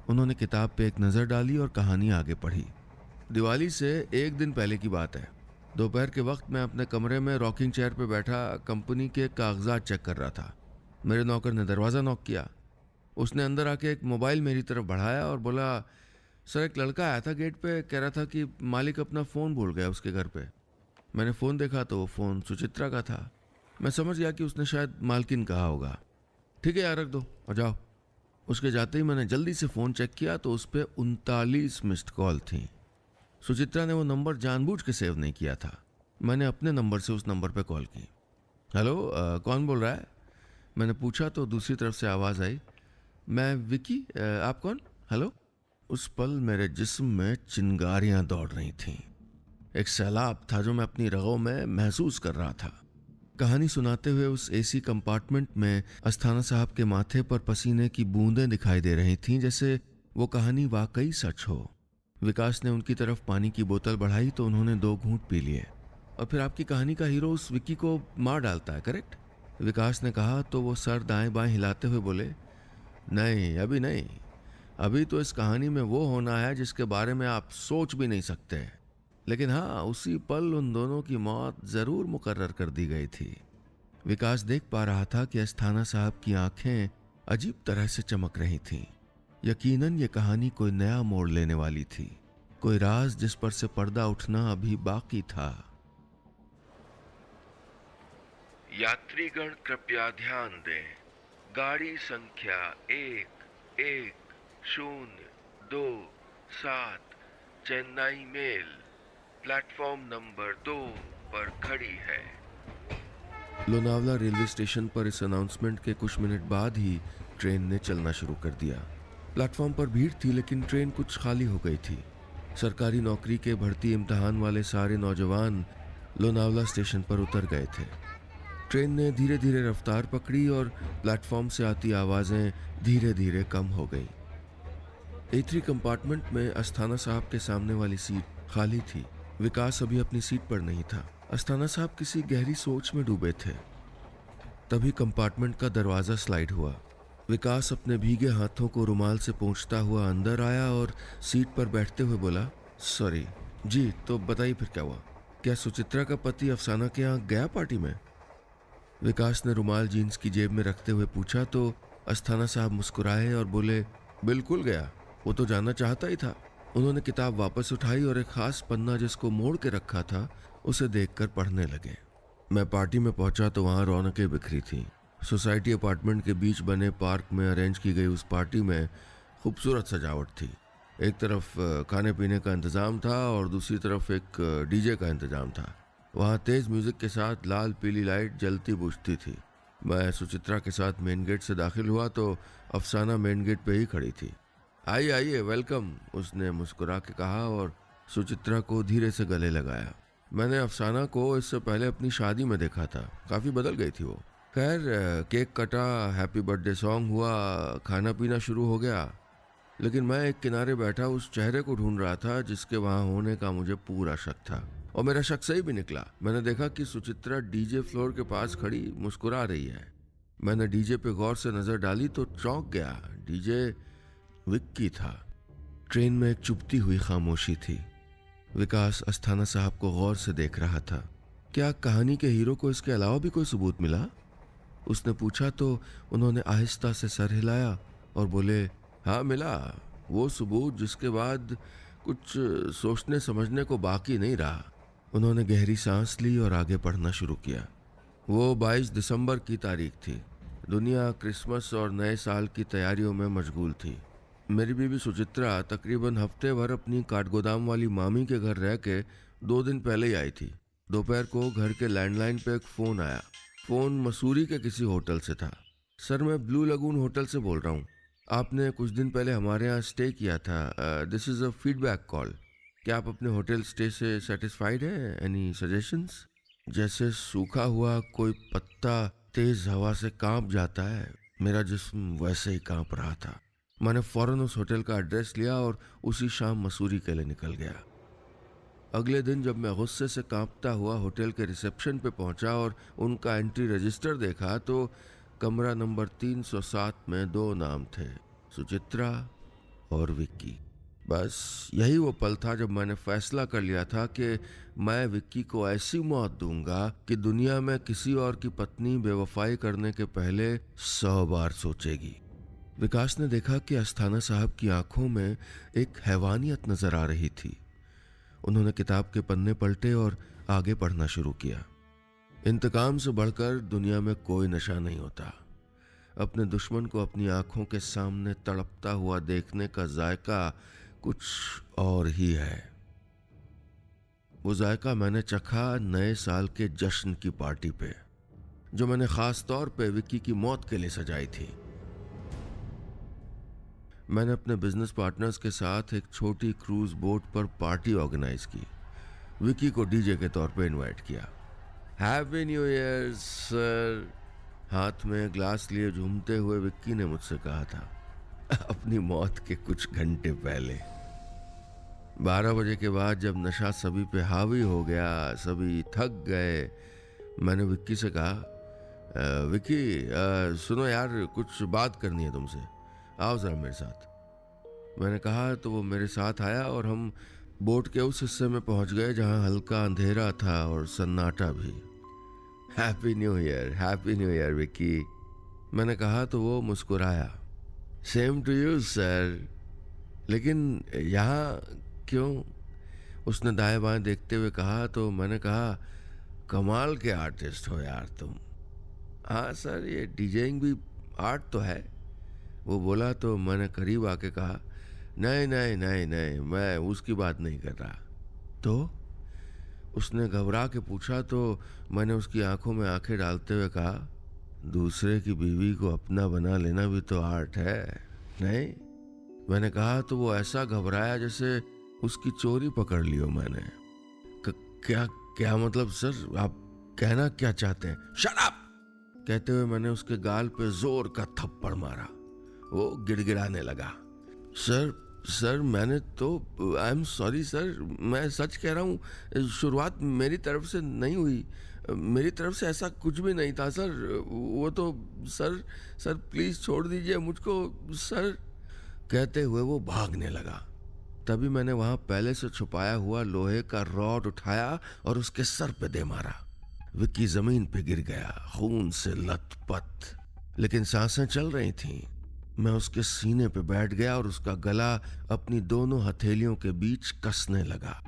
[SPEAKER 1] उन्होंने किताब पे एक नज़र डाली और कहानी आगे पढ़ी। दिवाली से एक दिन पहले की बात है। दोपहर के वक्त मैं अपने कमरे में रॉकिंग चेयर पे बैठा कंपनी के कागजात चेक कर रहा था। मेरे नौकर ने दरवाज़ा नॉक किया। उसने अंदर आके एक मोबाइल मेरी तरफ बढ़ाया और बोला, सर एक लड़का आया था गेट पे, कह रहा था कि मालिक अपना फ़ोन भूल गया उसके घर पे। मैंने फ़ोन देखा तो वो फ़ोन सुचित्रा का था। मैं समझ गया कि उसने शायद मालकिन कहा होगा। ठीक है यार, रख दो और जाओ। उसके जाते ही मैंने जल्दी से फ़ोन चेक किया तो उस पर 39 मिस्ड कॉल थी। सुचित्रा ने वो नंबर जानबूझ के सेव नहीं किया था। मैंने अपने नंबर से उस नंबर पे कॉल की। हेलो, कौन बोल रहा है? मैंने पूछा तो दूसरी तरफ से आवाज़ आई, मैं विकी, आप कौन? हेलो। उस पल मेरे जिस्म में चिंगारियां दौड़ रही थीं। एक सैलाब था जो मैं अपनी रगों में महसूस कर रहा था। कहानी सुनाते हुए उस एसी कंपार्टमेंट में अस्थाना साहब के माथे पर पसीने की बूंदें दिखाई दे रही थीं, जैसे वो कहानी वाकई सच हो। विकास ने उनकी तरफ पानी की बोतल बढ़ाई तो उन्होंने 2 घूंट पी लिए। और फिर आपकी कहानी का हीरो उस विक्की को मार डालता है, करेक्ट? विकास ने कहा तो वो सर दाएं बाएं हिलाते हुए बोले, नहीं अभी नहीं,
[SPEAKER 2] अभी तो इस कहानी में वो होना है जिसके बारे में आप सोच भी नहीं सकते। लेकिन हाँ, उसी पल उन दोनों की मौत जरूर मुकर्रर कर दी गई थी। विकास देख पा रहा था कि अस्थाना साहब की आंखें अजीब तरह से चमक रही थीं। यकीनन ये कहानी कोई नया मोड़ लेने वाली थी, कोई राज जिस पर से पर्दा उठना अभी बाकी था।
[SPEAKER 1] यात्रीगण कृपया ध्यान दें। गाड़ी संख्या 1107 चेन्नई मेल प्लेटफॉर्म नंबर 2 पर खड़ी है।
[SPEAKER 2] लोनावला रेलवे स्टेशन पर इस अनाउंसमेंट के कुछ मिनट बाद ही ट्रेन ने चलना शुरू कर दिया। प्लेटफॉर्म पर भीड़ थी, लेकिन ट्रेन कुछ खाली हो गई थी। सरकारी नौकरी के भर्ती इम्तिहान वाले सारे नौजवान लोनावला स्टेशन पर उतर गए थे। ट्रेन ने धीरे धीरे रफ्तार पकड़ी और प्लेटफॉर्म से आती आवाजें धीरे धीरे कम हो गईं। A3 कंपार्टमेंट में अस्थाना साहब के सामने वाली सीट खाली थी। विकास अभी अपनी सीट पर नहीं था। अस्थाना साहब किसी गहरी सोच में डूबे थे। तभी कंपार्टमेंट का दरवाजा स्लाइड हुआ। विकास अपने भीगे हाथों को रुमाल से पोंछता हुआ अंदर आया और सीट पर बैठते हुए बोला, सॉरी जी। तो बताइए फिर क्या हुआ? क्या सुचित्रा का पति अफसाना के यहाँ गया पार्टी में? विकास ने रुमाल जीन्स की जेब में रखते हुए पूछा तो अस्थाना साहब मुस्कुराए और बोले, बिल्कुल गया, वो तो जानना चाहता ही था। उन्होंने किताब वापस उठाई और एक खास पन्ना जिसको मोड़ के रखा था उसे देखकर पढ़ने लगे। मैं पार्टी में पहुंचा तो वहां रौनकें बिखरी थी। सोसाइटी अपार्टमेंट के बीच बने पार्क में अरेंज की गई उस पार्टी में खूबसूरत सजावट थी। एक तरफ खाने पीने का इंतजाम था और दूसरी तरफ एक डीजे का इंतजाम था। वहाँ तेज म्यूजिक के साथ लाल पीली लाइट जलती बुझती थी। मैं सुचित्रा के साथ मेन गेट से दाखिल हुआ तो अफसाना मेन गेट पे ही खड़ी थी। आइए आइए, वेलकम, उसने मुस्कुरा के कहा और सुचित्रा को धीरे से गले लगाया। मैंने अफसाना को इससे पहले अपनी शादी में देखा था, काफ़ी बदल गई थी वो। खैर, केक कटा, हैप्पी बर्थडे सॉन्ग हुआ, खाना पीना शुरू हो गया, लेकिन मैं एक किनारे बैठा उस चेहरे को ढूंढ रहा था जिसके वहाँ होने का मुझे पूरा शक था। और मेरा शक सही भी निकला। मैंने देखा कि सुचित्रा डीजे फ्लोर के पास खड़ी मुस्कुरा रही है। मैंने डीजे पे गौर से नज़र डाली तो चौंक गया। डीजे विक्की था। ट्रेन में एक चुभती हुई खामोशी थी। विकास अस्थाना साहब को गौर से देख रहा था। क्या कहानी के हीरो को इसके अलावा भी कोई सबूत मिला? उसने पूछा तो उन्होंने आहिस्ता से सर हिलाया और बोले, हाँ मिला, वो सबूत जिसके बाद कुछ सोचने समझने को बाकी नहीं रहा। उन्होंने गहरी सांस ली और आगे पढ़ना शुरू किया। वो 22 दिसंबर की तारीख थी। दुनिया क्रिसमस और नए साल की तैयारियों में मशगूल थी। मेरी बीवी सुचित्रा तकरीबन हफ्ते भर अपनी काठगोदाम वाली मामी के घर रह के 2 दिन पहले ही आई थी। दोपहर को घर के लैंडलाइन पे एक फ़ोन आया। फ़ोन मसूरी के किसी होटल से था। सर, मैं ब्लू लगून होटल से बोल रहा हूँ। आपने कुछ दिन पहले हमारे यहाँ स्टे किया था। This is a feedback call. क्या आप अपने होटल स्टे से सेटिस्फाइड हैं? Any suggestions? जैसे सूखा हुआ कोई पत्ता तेज हवा से कांप जाता है, मेरा जिस्म वैसे ही कांप रहा था। मैंने फौरन उस होटल का एड्रेस लिया और उसी शाम मसूरी के लिए निकल गया। अगले दिन जब मैं गुस्से से कांपता हुआ होटल के रिसेप्शन पे पहुंचा और उनका एंट्री रजिस्टर देखा तो कमरा नंबर 307 में 2 नाम थे, सुचित्रा और विक्की। बस यही वो पल था जब मैंने फैसला कर लिया था कि मैं विक्की को ऐसी मौत दूंगा कि दुनिया में किसी और की पत्नी बेवफाई करने के पहले 100 बार सोचेगी। विकास ने देखा कि अस्थाना साहब की आंखों में एक हैवानियत नजर आ रही थी। उन्होंने किताब के पन्ने पलटे और आगे पढ़ना शुरू किया। इंतकाम से बढ़कर दुनिया में कोई नशा नहीं होता। अपने दुश्मन को अपनी आंखों के सामने तड़पता हुआ देखने का जायका कुछ और ही है। वो जायका मैंने चखा नए साल के जश्न की पार्टी पे, जो मैंने खास तौर पे विक्की की मौत के लिए सजाई थी। मैंने अपने बिजनेस पार्टनर्स के साथ एक छोटी क्रूज बोट पर पार्टी ऑर्गेनाइज की। विक्की को डीजे के तौर पे इनवाइट किया। हैप्पी न्यू ईयर सर, हाथ में ग्लास लिए झूमते हुए विक्की ने मुझसे कहा था, अपनी मौत के कुछ घंटे पहले। 12 बजे के बाद जब नशा सभी पे हावी हो गया, सभी थक गए, मैंने विक्की से कहा, विक्की सुनो यार, कुछ बात करनी है तुमसे, आओ जरा मेरे साथ। मैंने कहा तो वो मेरे साथ आया और हम बोट के उस हिस्से में पहुंच गए जहां हल्का अंधेरा था और सन्नाटा भी। हैप्पी न्यू ईयर विक्की, मैंने कहा तो वो मुस्कुराया। Same to you sir. लेकिन यहाँ क्यों? उसने दाएं बाएं देखते हुए कहा तो मैंने कहा, कमाल के आर्टिस्ट हो यार तुम। हाँ सर, ये डीजेइंग भी आर्ट तो है। वो बोला तो मैंने करीब आके कहा, नहीं नहीं नहीं नहीं, मैं उसकी बात नहीं कर रहा। तो उसने घबरा के पूछा तो मैंने उसकी आंखों में आंखें डालते हुए कहा, दूसरे की बीवी को अपना बना लेना भी तो आर्ट है, नहीं? मैंने कहा तो वो ऐसा घबराया जैसे उसकी चोरी पकड़ ली हो मैंने। क्या क्या मतलब सर, आप कहना क्या चाहते हैं? Shut up! कहते हुए मैंने उसके गाल पे जोर का थप्पड़ मारा। वो गिड़गिड़ाने लगा। सर मैंने तो, आई एम सॉरी सर, मैं सच कह रहा हूँ, शुरुआत मेरी तरफ से नहीं हुई, मेरी तरफ से ऐसा कुछ भी नहीं था सर। वो तो सर प्लीज छोड़ दीजिए मुझको सर। कहते हुए वो भागने लगा। तभी मैंने वहां पहले से छुपाया हुआ लोहे का रॉड उठाया और उसके सर पे दे मारा। विक्की जमीन पे गिर गया, खून से लथपथ, लेकिन सांसें चल रही थीं। मैं उसके सीने पे बैठ गया और उसका गला अपनी दोनों हथेलियों के बीच कसने लगा।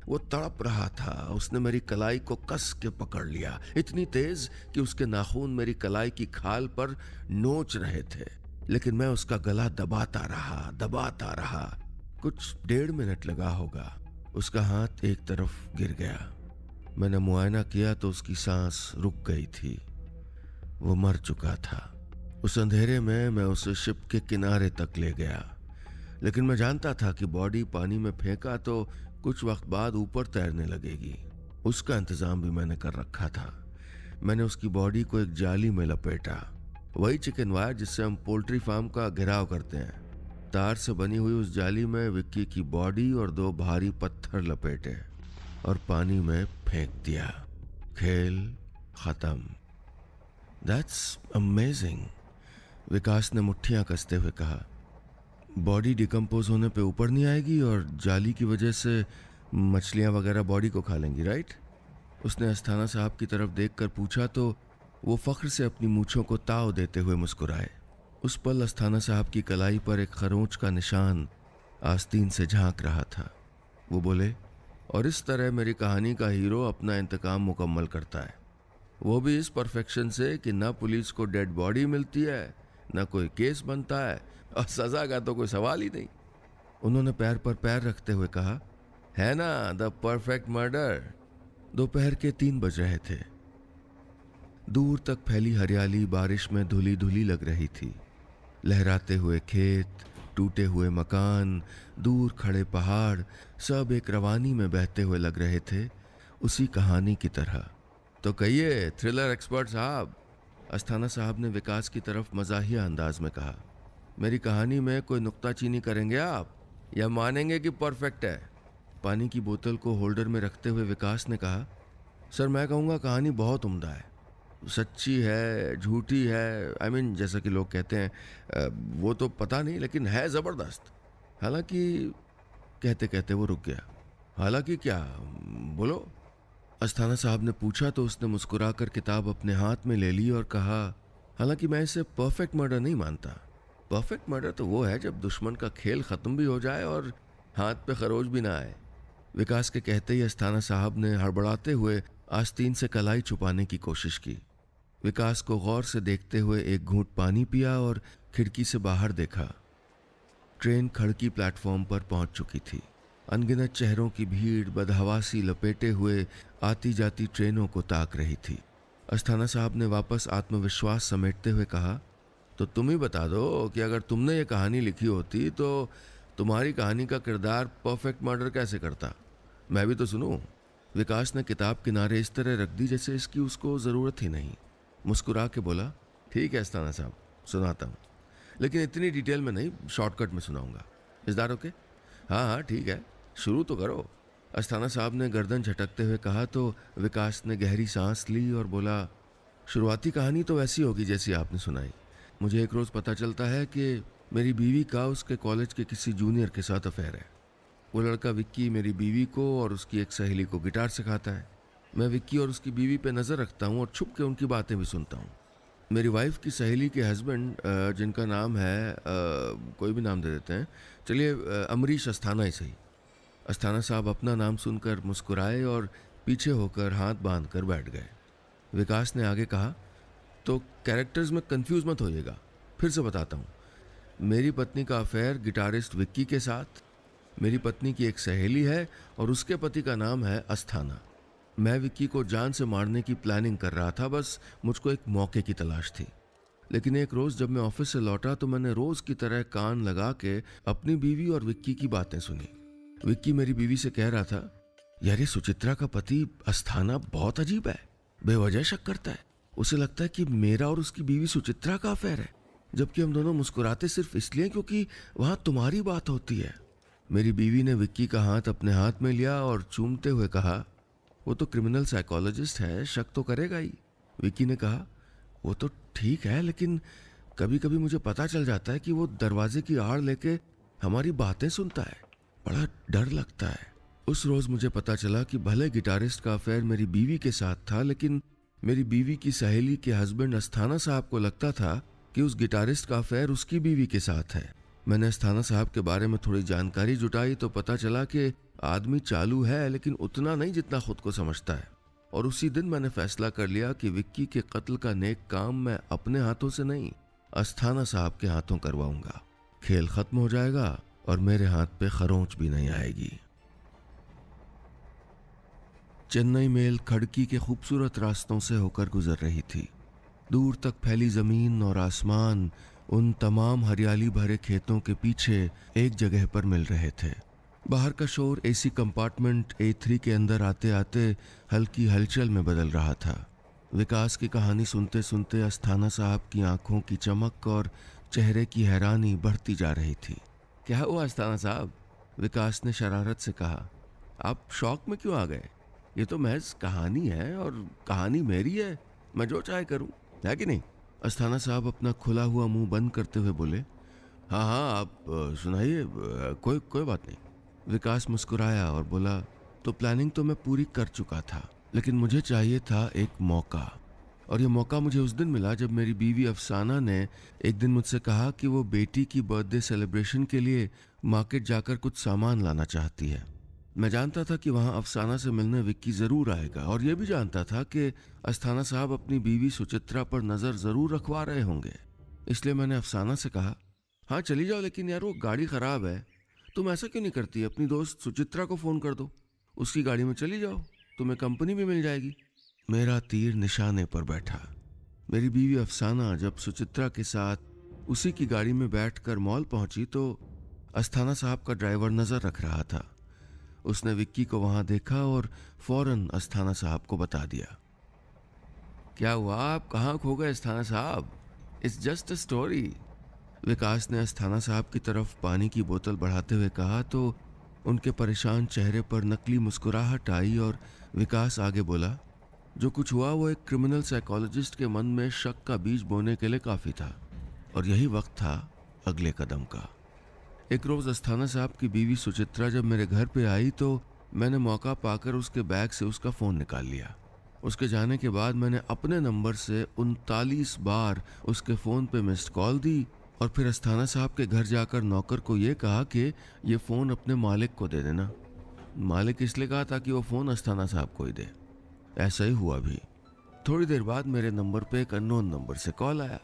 [SPEAKER 2] वो तड़प रहा था। उसने मेरी कलाई को कस के पकड़ लिया, इतनी तेज कि उसके नाखून मेरी कलाई की खाल पर नोच रहे थे। लेकिन मैं उसका गला दबाता रहा। कुछ 1.5 मिनट लगा होगा। उसका हाथ एक तरफ गिर गया। मैंने मुआयना किया तो उसकी सांस रुक गई थी। वो मर चुका था। उस अंधेरे में मैं उसे शिप के किनारे तक ले गया, लेकिन मैं जानता था कि बॉडी पानी में फेंका तो कुछ वक्त बाद ऊपर तैरने लगेगी। उसका इंतजाम भी मैंने कर रखा था। मैंने उसकी बॉडी को एक जाली में लपेटा, वही चिकन वायर जिससे हम पोल्ट्री फार्म का घेराव करते हैं। तार से बनी हुई उस जाली में विक्की की बॉडी और 2 भारी पत्थर लपेटे और पानी में फेंक दिया। खेल खत्म। दैट्स अमेजिंग, विकास ने मुट्ठियां कसते हुए कहा। बॉडी डिकम्पोज होने पे ऊपर नहीं आएगी और जाली की वजह से मछलियां वगैरह बॉडी को खा लेंगी, राइट? उसने अस्थाना साहब की तरफ देखकर पूछा तो वो फख्र से अपनी मूंछों को ताव देते हुए मुस्कुराए। उस पल अस्थाना साहब की कलाई पर एक खरोंच का निशान आस्तीन से झांक रहा था। वो बोले, और इस तरह मेरी कहानी का हीरो अपना इंतकाम मुकम्मल करता है, वो भी इस परफेक्शन से कि ना पुलिस को डेड बॉडी मिलती है, ना कोई केस बनता है और सजा का तो कोई सवाल ही नहीं। उन्होंने पैर पर पैर रखते हुए कहा, है ना द परफेक्ट मर्डर। दोपहर के 3 बज रहे थे। दूर तक फैली हरियाली बारिश में धुली धुली लग रही थी। लहराते हुए खेत, टूटे हुए मकान, दूर खड़े पहाड़, सब एक रवानी में बहते हुए लग रहे थे, उसी कहानी की तरह। तो कहिए थ्रिलर एक्सपर्ट साहब, अस्थाना साहब ने विकास की तरफ मजाहिया अंदाज में कहा, मेरी कहानी में कोई नुक्ताचीनी करेंगे आप या मानेंगे कि परफेक्ट है? पानी की बोतल को होल्डर में रखते हुए विकास ने कहा, सर मैं कहूँगा कहानी बहुत उम्दा है, सच्ची है, झूठी है, आई मीन जैसा कि लोग कहते हैं, वो तो पता नहीं, लेकिन है ज़बरदस्त। हालांकि कहते कहते वो रुक गया। हालांकि क्या? बोलो, अस्थाना साहब ने पूछा तो उसने मुस्कुराकर किताब अपने हाथ में ले ली और कहा, हालांकि मैं इसे परफेक्ट मर्डर नहीं मानता। परफेक्ट मर्डर तो वो है जब दुश्मन का खेल ख़त्म भी हो जाए और हाथ पे खरोच भी ना आए। विकास के कहते ही अस्थाना साहब ने हड़बड़ाते हुए आस्तीन से कलाई छुपाने की कोशिश की। विकास को गौर से देखते हुए एक घूंट पानी पिया और खिड़की से बाहर देखा। ट्रेन खड़की प्लेटफॉर्म पर पहुंच चुकी थी। अनगिनत चेहरों की भीड़ बदहवासी लपेटे हुए आती जाती ट्रेनों को ताक रही थी। अस्थाना साहब ने वापस आत्मविश्वास समेटते हुए कहा, तो तुम ही बता दो कि अगर तुमने ये कहानी लिखी होती तो तुम्हारी कहानी का किरदार परफेक्ट मर्डर कैसे करता? मैं भी तो सुनूं। विकास ने किताब किनारे इस तरह रख दी जैसे इसकी उसको ज़रूरत ही नहीं। मुस्कुरा के बोला, ठीक है अस्थाना साहब, सुनाता हूँ, लेकिन इतनी डिटेल में नहीं, शॉर्टकट में सुनाऊंगा। इस दार ओके? हाँ ठीक है, शुरू तो करो। अस्थाना साहब ने गर्दन झटकते हुए कहा तो विकास ने गहरी सांस ली और बोला, शुरुआती कहानी तो वैसी होगी जैसी आपने सुनाई। मुझे एक रोज़ पता चलता है कि मेरी बीवी का उसके कॉलेज के किसी जूनियर के साथ अफेयर है। वो लड़का विक्की मेरी बीवी को और उसकी एक सहेली को गिटार सिखाता है। मैं विक्की और उसकी बीवी पे नज़र रखता हूँ और छुप के उनकी बातें भी सुनता हूँ। मेरी वाइफ की सहेली के हस्बैंड जिनका नाम है कोई भी नाम दे देते हैं, चलिए अमरीश अस्थाना ही सही। अस्थाना साहब अपना नाम सुनकर मुस्कुराए और पीछे होकर हाथ बांध कर बैठ गए। विकास ने आगे कहा, तो कैरेक्टर्स में कंफ्यूज मत होइएगा, फिर से बताता हूँ। मेरी पत्नी का अफेयर गिटारिस्ट विक्की के साथ, मेरी पत्नी की एक सहेली है और उसके पति का नाम है अस्थाना। मैं विक्की को जान से मारने की प्लानिंग कर रहा था, बस मुझको एक मौके की तलाश थी। लेकिन एक रोज़ जब मैं ऑफिस से लौटा तो मैंने रोज़ की तरह कान लगा के अपनी बीवी और विक्की की बातें सुनी। विक्की मेरी बीवी से कह रहा था, यार ये सुचित्रा का पति अस्थाना बहुत अजीब है, बेवजह शक करता है। उसे लगता है कि मेरा और उसकी बीवी सुचित्रा का अफेयर है, जबकि हम दोनों मुस्कुराते सिर्फ इसलिए क्योंकि वहाँ तुम्हारी बात होती है। मेरी बीवी ने विक्की का हाथ अपने हाथ में लिया और चूमते हुए कहा, वो तो क्रिमिनल साइकोलॉजिस्ट है, शक तो करेगा ही। विक्की ने कहा, वो तो ठीक है, लेकिन कभी कभी मुझे पता चल जाता है कि वो दरवाजे की आड़ लेके हमारी बातें सुनता है, बड़ा डर लगता है। उस रोज़ मुझे पता चला कि भले गिटारिस्ट का अफेयर मेरी बीवी के साथ था, लेकिन मेरी बीवी की सहेली के हस्बैंड अस्थाना साहब को लगता था कि उस गिटारिस्ट का अफेयर उसकी बीवी के साथ है। मैंने अस्थाना साहब के बारे में थोड़ी जानकारी जुटाई तो पता चला कि आदमी चालू है, लेकिन उतना नहीं जितना खुद को समझता है। और उसी दिन मैंने फैसला कर लिया कि विक्की के कत्ल का नेक काम मैं अपने हाथों से नहीं, अस्थाना साहब के हाथों करवाऊंगा। खेल खत्म हो जाएगा और मेरे हाथ पे खरोंच भी नहीं आएगी। चेन्नई मेल खड़की के खूबसूरत रास्तों से होकर गुजर रही थी। दूर तक फैली जमीन और आसमान उन तमाम हरियाली भरे खेतों के पीछे एक जगह पर मिल रहे थे। बाहर का शोर एसी कंपार्टमेंट A3 के अंदर आते आते हल्की हलचल में बदल रहा था। विकास की कहानी सुनते सुनते अस्थाना साहब की आंखों की चमक और चेहरे की हैरानी बढ़ती जा रही थी। क्या हुआ अस्थाना साहब? विकास ने शरारत से कहा। आप शौक में क्यों आ गए? ये तो महज कहानी है और कहानी मेरी है, मैं जो चाहे करूं, है कि नहीं? अस्थाना साहब अपना खुला हुआ मुंह बंद करते हुए बोले, हाँ हाँ आप सुनाइए, कोई बात नहीं। विकास मुस्कुराया और बोला, तो प्लानिंग तो मैं पूरी कर चुका था, लेकिन मुझे चाहिए था एक मौका। और ये मौका मुझे उस दिन मिला जब मेरी बीवी अफसाना ने एक दिन मुझसे कहा कि वो बेटी की बर्थडे सेलिब्रेशन के लिए मार्केट जाकर कुछ सामान लाना चाहती है। मैं जानता था कि वहाँ अफसाना से मिलने विक्की ज़रूर आएगा, और यह भी जानता था कि अस्थाना साहब अपनी बीवी सुचित्रा पर नज़र ज़रूर रखवा रहे होंगे। इसलिए मैंने अफसाना से कहा, हाँ चली जाओ, लेकिन यार वो गाड़ी ख़राब है। तुम ऐसा क्यों नहीं करती, अपनी दोस्त सुचित्रा को फ़ोन कर दो, उसकी गाड़ी में चली जाओ, तुम्हें कंपनी भी मिल जाएगी। मेरा तीर निशाने पर बैठा। मेरी बीवी अफसाना जब सुचित्रा के साथ उसी की गाड़ी में बैठकर मॉल पहुंची तो अस्थाना साहब का ड्राइवर नज़र रख रहा था। उसने विक्की को वहां देखा और फौरन अस्थाना साहब को बता दिया। क्या हुआ, आप कहाँ खो गए अस्थाना साहब? It's just a story. Vikas ने अस्थाना साहब की तरफ पानी की बोतल बढ़ाते हुए कहा तो उनके परेशान चेहरे पर नकली मुस्कुराहट आई और विकास आगे बोला, जो कुछ हुआ वो एक क्रिमिनल साइकोलॉजिस्ट के मन में शक का बीज बोने के लिए काफ़ी था, और यही वक्त था अगले कदम का। एक रोज़ अस्थाना साहब की बीवी सुचित्रा जब मेरे घर पे आई तो मैंने मौका पाकर उसके बैग से उसका फ़ोन निकाल लिया। उसके जाने के बाद मैंने अपने नंबर से 39 बार उसके फ़ोन पे मिस्ड कॉल दी और फिर अस्थाना साहब के घर जाकर नौकर को ये कहा कि ये फ़ोन अपने मालिक को दे देना। मालिक इसलिए कहा ताकि वो फ़ोन अस्थाना साहब को ही दे। ऐसा ही हुआ भी। थोड़ी देर बाद मेरे नंबर पे एक अननोन नंबर से कॉल आया।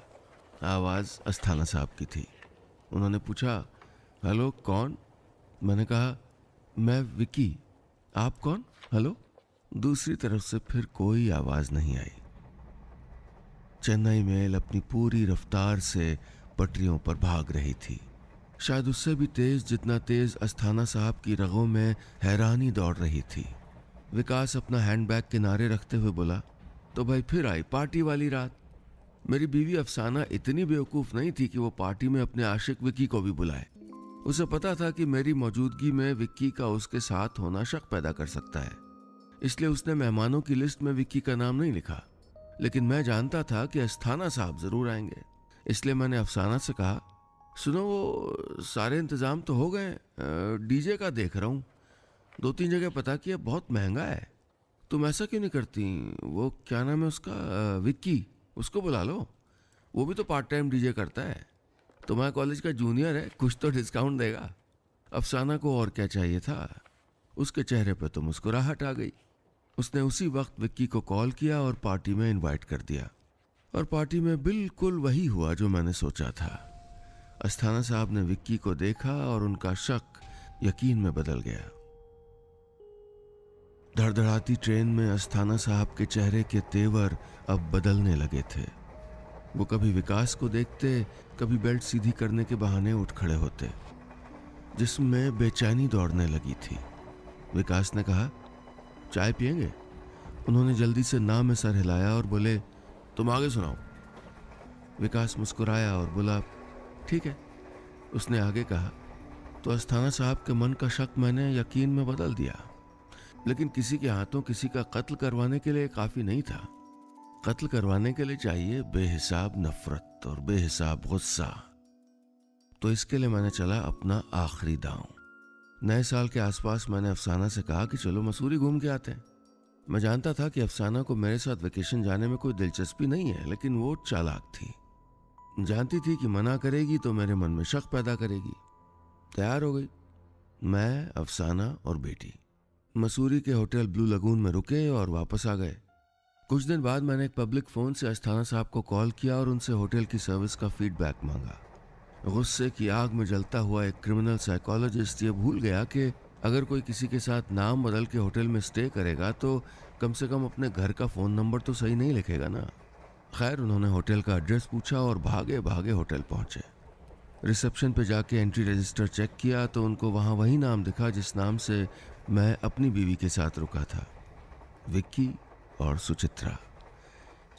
[SPEAKER 2] आवाज़ अस्थाना साहब की थी। उन्होंने पूछा, हेलो कौन? मैंने कहा, मैं विक्की। आप कौन? हेलो। दूसरी तरफ से फिर कोई आवाज़ नहीं आई। चेन्नई मेल अपनी पूरी रफ्तार से पटरियों पर भाग रही थी, शायद उससे भी तेज़ जितना तेज़ अस्थाना साहब की रगों में हैरानी दौड़ रही थी। विकास अपना हैंडबैग किनारे रखते हुए बोला, तो भाई फिर आई पार्टी वाली रात। मेरी बीवी अफसाना इतनी बेवकूफ़ नहीं थी कि वो पार्टी में अपने आशिक विक्की को भी बुलाए। उसे पता था कि मेरी मौजूदगी में विक्की का उसके साथ होना शक पैदा कर सकता है, इसलिए उसने मेहमानों की लिस्ट में विक्की का नाम नहीं लिखा। लेकिन मैं जानता था कि अस्थाना साहब ज़रूर आएंगे, इसलिए मैंने अफसाना से कहा, सुनो, वो सारे इंतज़ाम तो हो गए, डीजे का देख रहा हूँ। 2-3 जगह पता किया, बहुत महंगा है। तुम ऐसा क्यों नहीं करती? वो क्या नाम है उसका, विक्की, उसको बुला लो। वो भी तो पार्ट टाइम डीजे करता है। तुम्हारे कॉलेज का जूनियर है, कुछ तो डिस्काउंट देगा। अफसाना को और क्या चाहिए था? उसके चेहरे पर तो मुस्कुराहट आ गई। उसने उसी वक्त विक्की को कॉल किया और पार्टी में इनवाइट कर दिया। और पार्टी में बिल्कुल वही हुआ जो मैंने सोचा था। अस्थाना साहब ने विक्की को देखा और उनका शक यकीन में बदल गया। धड़धड़ाती ट्रेन में अस्थाना साहब के चेहरे के तेवर अब बदलने लगे थे। वो कभी विकास को देखते, कभी बेल्ट सीधी करने के बहाने उठ खड़े होते। जिसमें बेचैनी दौड़ने लगी थी। विकास ने कहा, चाय पिएंगे? उन्होंने जल्दी से ना में सर हिलाया और बोले, तुम आगे सुनाओ। विकास मुस्कुराया और बोला, ठीक है। उसने आगे कहा, तो अस्थाना साहब के मन का शक मैंने यकीन में बदल दिया। लेकिन किसी के हाथों किसी का कत्ल करवाने के लिए काफी नहीं था। कत्ल करवाने के लिए चाहिए बेहिसाब नफरत और बेहिसाब गुस्सा। तो इसके लिए मैंने चला अपना आखिरी दांव। नए साल के आसपास मैंने अफसाना से कहा कि चलो मसूरी घूम के आते हैं। मैं जानता था कि अफसाना को मेरे साथ वेकेशन जाने में कोई दिलचस्पी नहीं है, लेकिन वो चालाक थी। जानती थी कि मना करेगी तो मेरे मन में शक पैदा करेगी। तैयार हो गई। मैं, अफसाना और बेटी मसूरी के होटल ब्लू लगून में रुके और वापस आ गए। कुछ दिन बाद मैंने एक पब्लिक फ़ोन से अस्थाना साहब को कॉल किया और उनसे होटल की सर्विस का फीडबैक मांगा। गुस्से की आग में जलता हुआ एक क्रिमिनल साइकोलॉजिस्ट ये भूल गया कि अगर कोई किसी के साथ नाम बदल के होटल में स्टे करेगा तो कम से कम अपने घर का फ़ोन नंबर तो सही नहीं लिखेगा ना। खैर, उन्होंने होटल का एड्रेस पूछा और भागे भागे होटल पहुंचे। रिसेप्शन पे जाके एंट्री रजिस्टर चेक किया तो उनको वहाँ वही नाम दिखा जिस नाम से मैं अपनी बीवी के साथ रुका था, विक्की और सुचित्रा।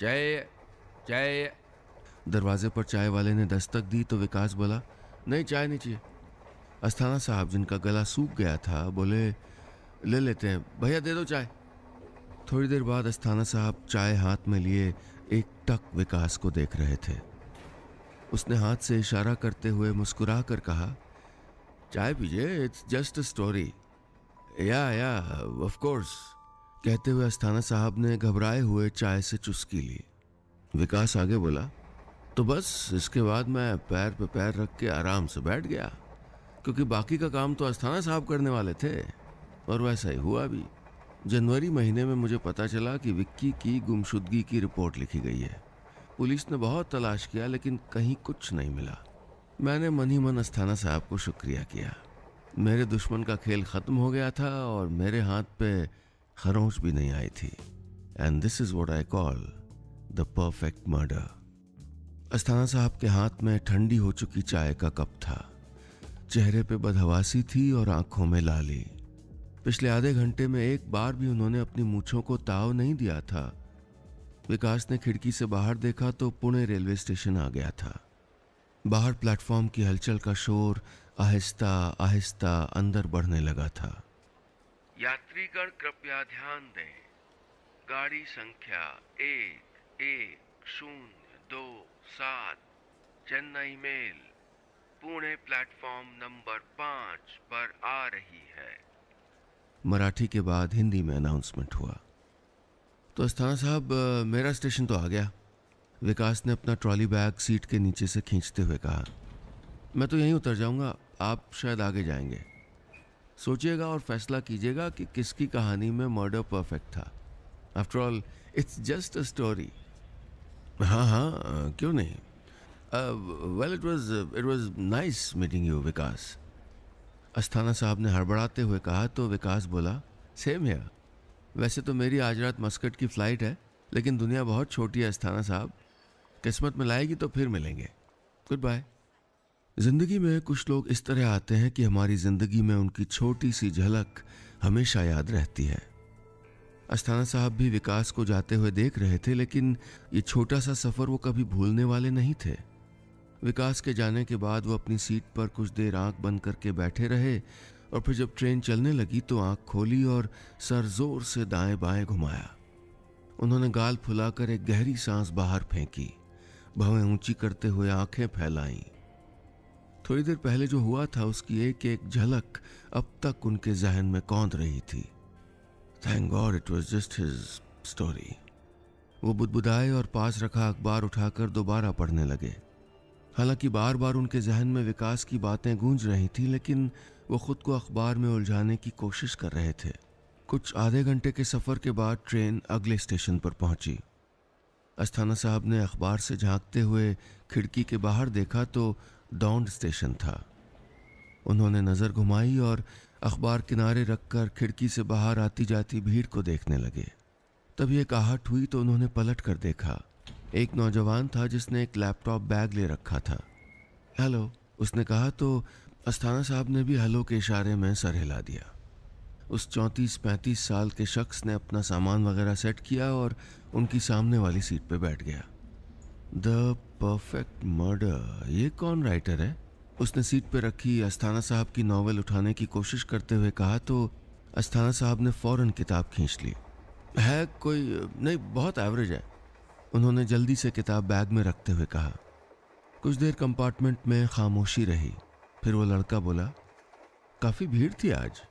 [SPEAKER 2] चाय चाय। दरवाजे पर चाय वाले ने दस्तक दी तो विकास बोला, नहीं चाय नहीं चाहिए। अस्थाना साहब, जिनका गला सूख गया था, बोले, ले लेते हैं भैया, दे दो चाय। थोड़ी देर बाद अस्थाना साहब चाय हाथ में लिए एक टक विकास को देख रहे थे। उसने हाथ से इशारा करते हुए मुस्कुरा कर कहा, चाय पीजिए, इट्स जस्ट अ स्टोरी। या ऑफ कोर्स। कहते हुए अस्थाना साहब ने घबराए हुए चाय से चुस्की ली। विकास आगे बोला, तो बस इसके बाद मैं पैर पे पैर रख के आराम से बैठ गया, क्योंकि बाकी का काम तो अस्थाना साहब करने वाले थे। और वैसा ही हुआ भी। जनवरी महीने में मुझे पता चला कि विक्की की गुमशुदगी की रिपोर्ट लिखी गई है। पुलिस ने बहुत तलाश किया लेकिन कहीं कुछ नहीं मिला। मैंने मन ही मन अस्थाना साहब को शुक्रिया किया। मेरे दुश्मन का खेल खत्म हो गया था और मेरे हाथ पे खरोंच भी नहीं आई थी। And this is what I call the perfect murder. Asthana साहब के हाथ में ठंडी हो चुकी चाय का कप था। चेहरे पे बदहवासी थी और आंखों में लाली। पिछले आधे घंटे में एक बार भी उन्होंने अपनी मूंछों को ताव नहीं दिया था। विकास ने खिड़की से बाहर देखा तो पुणे रेलवे स्टेशन आ गया था। बाहर प्लेटफॉर्म की हलचल का शोर आहिस्ता आहिस्ता अंदर बढ़ने लगा था।
[SPEAKER 1] यात्रीगण कृपया ध्यान दें। गाड़ी संख्या 1107 Chennai mail Pune platform number 5 पर आ रही है।
[SPEAKER 2] मराठी के बाद हिंदी में अनाउंसमेंट हुआ। तो अस्थाना साहब, मेरा स्टेशन तो आ गया। विकास ने अपना ट्रॉली बैग सीट के नीचे से खींचते हुए कहा, मैं तो यहीं उतर जाऊंगा, आप शायद आगे जाएंगे। सोचिएगा और फैसला कीजिएगा कि किसकी कहानी में मर्डर परफेक्ट था। After all it's just a story. हाँ, क्यों नहीं। Well, it was nice meeting you Vikas. Asthana साहब ने हड़बड़ाते हुए कहा तो विकास बोला, सेम हियर। वैसे तो मेरी आज रात मस्कट की फ़्लाइट है, लेकिन दुनिया बहुत छोटी है अस्थाना साहब। किस्मत में लाएगी तो फिर मिलेंगे। Good bye. जिंदगी में कुछ लोग इस तरह आते हैं कि हमारी जिंदगी में उनकी छोटी सी झलक हमेशा याद रहती है। अस्थाना साहब भी विकास को जाते हुए देख रहे थे, लेकिन ये छोटा सा सफर वो कभी भूलने वाले नहीं थे। विकास के जाने के बाद वो अपनी सीट पर कुछ देर आंख बंद करके बैठे रहे और फिर जब ट्रेन चलने लगी तो आंख खोली और सर जोर से दाएं बाएं घुमाया। उन्होंने गाल फुलाकर एक गहरी सांस बाहर फेंकी, भवें ऊंची करते हुए आंखें फैलाईं। थोड़ी देर पहले जो हुआ था उसकी एक एक झलक अब तक उनके जहन में कौंध रही थी। Thank God it was just his story. वो बुदबुदाए और पास रखा अखबार उठाकर दोबारा पढ़ने लगे। हालांकि बार बार उनके जहन में विकास की बातें गूंज रही थी, लेकिन वो खुद को अखबार में उलझाने की कोशिश कर रहे थे। कुछ आधे घंटे के सफ़र के बाद ट्रेन अगले स्टेशन पर पहुंची। अस्थाना साहब ने अखबार से झांकते हुए खिड़की के बाहर देखा तो दौंड स्टेशन था। उन्होंने नज़र घुमाई और अखबार किनारे रखकर खिड़की से बाहर आती जाती भीड़ को देखने लगे। तभी एक आहट हुई तो उन्होंने पलट कर देखा। एक नौजवान था जिसने एक लैपटॉप बैग ले रखा था। हेलो, उसने कहा तो अस्थाना साहब ने भी हेलो के इशारे में सर हिला दिया। उस 34-35 साल के शख्स ने अपना सामान वगैरह सेट किया और उनकी सामने वाली सीट पे बैठ गया। द परफेक्ट मर्डर, ये कौन राइटर है? उसने सीट पे रखी अस्थाना साहब की नॉवेल उठाने की कोशिश करते हुए कहा तो अस्थाना साहब ने फौरन किताब खींच ली। है कोई नहीं, बहुत एवरेज है, उन्होंने जल्दी से किताब बैग में रखते हुए कहा। कुछ देर कंपार्टमेंट में खामोशी रही। फिर वो लड़का बोला, काफ़ी भीड़ थी आज,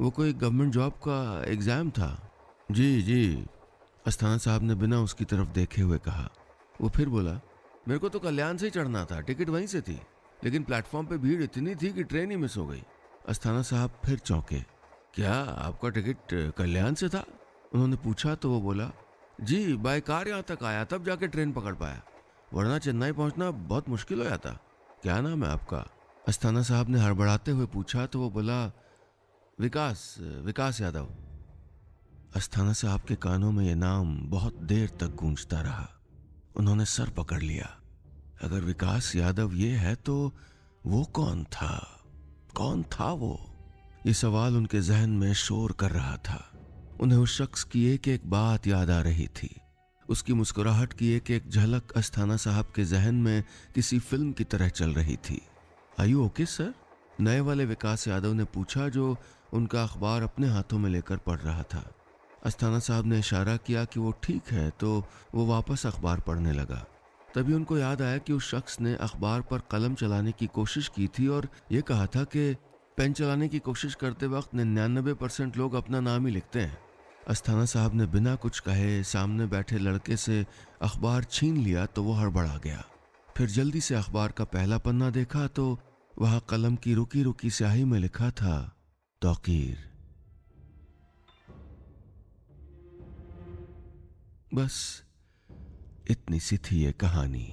[SPEAKER 2] वो कोई गवर्नमेंट जॉब का एग्ज़ाम था। जी जी, अस्थाना साहब ने बिना उसकी तरफ देखे हुए कहा। वो फिर बोला, मेरे को तो कल्याण से ही चढ़ना था, टिकट वहीं से थी, लेकिन प्लेटफॉर्म पे भीड़ इतनी थी कि ट्रेन ही मिस हो गई। अस्थाना साहब फिर चौंके। क्या आपका टिकट कल्याण से था? उन्होंने पूछा तो वो बोला, जी बाय कार यहाँ तक आया तब जाके ट्रेन पकड़ पाया, वरना चेन्नई पहुँचना बहुत मुश्किल हो जाता। क्या नाम है आपका? अस्थाना साहब ने हड़बड़ाते हुए पूछा तो वो बोला, विकास यादव। अस्थाना साहब के कानों में ये नाम बहुत देर तक गूंजता रहा। उन्होंने सर पकड़ लिया। अगर विकास यादव ये है तो वो कौन था? कौन था वो? ये सवाल उनके जहन में शोर कर रहा था। उन्हें उस शख्स की एक एक बात याद आ रही थी। उसकी मुस्कुराहट की एक एक झलक अस्थाना साहब के जहन में किसी फिल्म की तरह चल रही थी। Are you okay sir? नए वाले विकास यादव ने पूछा, जो उनका अखबार अपने हाथों में लेकर पढ़ रहा था। अस्थाना साहब ने इशारा किया कि वो ठीक है तो वो वापस अखबार पढ़ने लगा। तभी उनको याद आया कि उस शख्स ने अखबार पर कलम चलाने की कोशिश की थी और ये कहा था कि पेन चलाने की कोशिश करते वक्त 99% लोग अपना नाम ही लिखते हैं। अस्थाना साहब ने बिना कुछ कहे सामने बैठे लड़के से अखबार छीन लिया तो वो हड़बड़ा गया। फिर जल्दी से अखबार का पहला पन्ना देखा तो वहां कलम की रुकी रुकी स्याही में लिखा था, तौकीर। बस इतनी सी थी ये कहानी।